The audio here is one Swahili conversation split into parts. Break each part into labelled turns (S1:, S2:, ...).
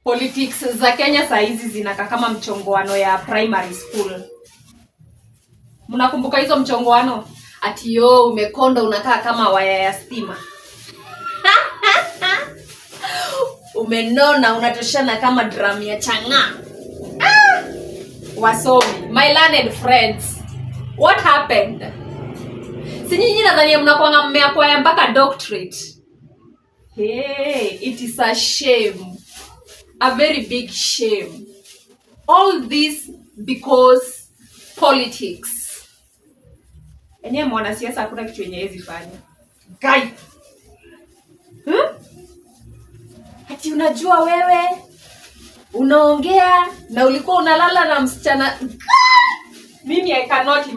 S1: Politics za Kenya saa hizi zinakaa kama mchongoano ya primary school. Mnakumbuka hizo mchongoano? Ati yo umekonda unakaa kama waya ya stima. Umenona unatoshana kama drum ya changa. Wasomi, my learned friends. What happened? Si nyinyi nadhani mnakuanga mmeakwaya mpaka doctorate. Hey, it is a shame. A very big shame. All this because politics. Enye mwanasiasa hakuna kitu yenye hezi fanya. Guy. Ati unajua wewe unaongea na ulikuwa unalala na msichana. Mimi I cannot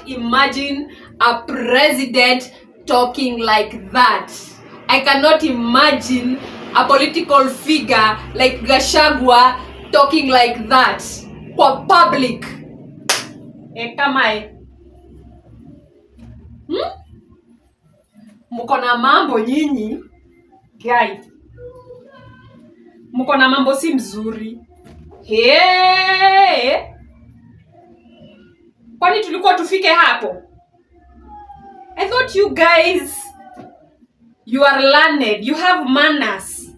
S1: imagine a president talking like that. I cannot imagine a political figure like Gachagua talking like that kwa public. Kama mko na mambo nyinyi guy. Mko na mambo si mzuri. Kwani tulikuwa tufike hapo? I thought you guys, you are learned, you have manners.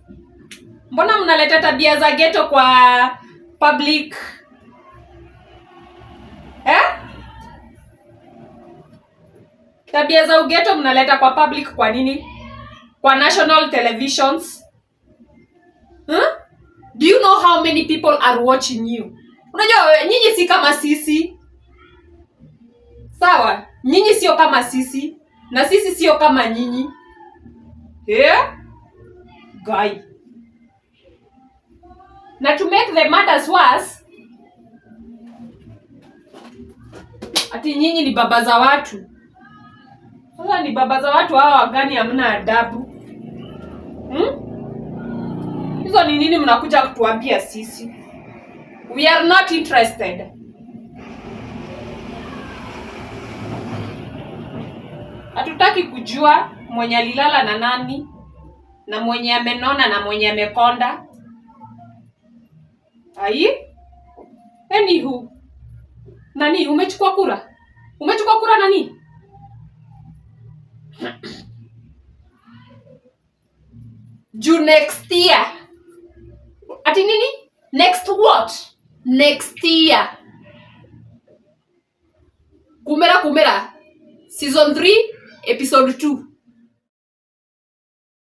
S1: Mbona mnaleta tabia za ghetto kwa public? Tabia za ugeto mnaleta kwa public kwa nini? Kwa national televisions? Do you know how many people are watching you? Unajua nyinyi si kama sisi. Sawa? Nyinyi sio kama sisi na sisi sio kama nyinyi. Guy. Na to make the matters worse, ati nyinyi ni baba za watu. Sasa ni baba za watu hawa gani hamna adabu? Hizo ni nini mnakuja kutuambia sisi? We are not interested. Hatutaki kujua mwenye alilala na nani, na mwenye amenona na mwenye amekonda. Anywho. Nani umechukua kura? Umechukua kura nani? Juu next year. Ati nini? Next what? Next year. Kumera. Season 3, episode 2.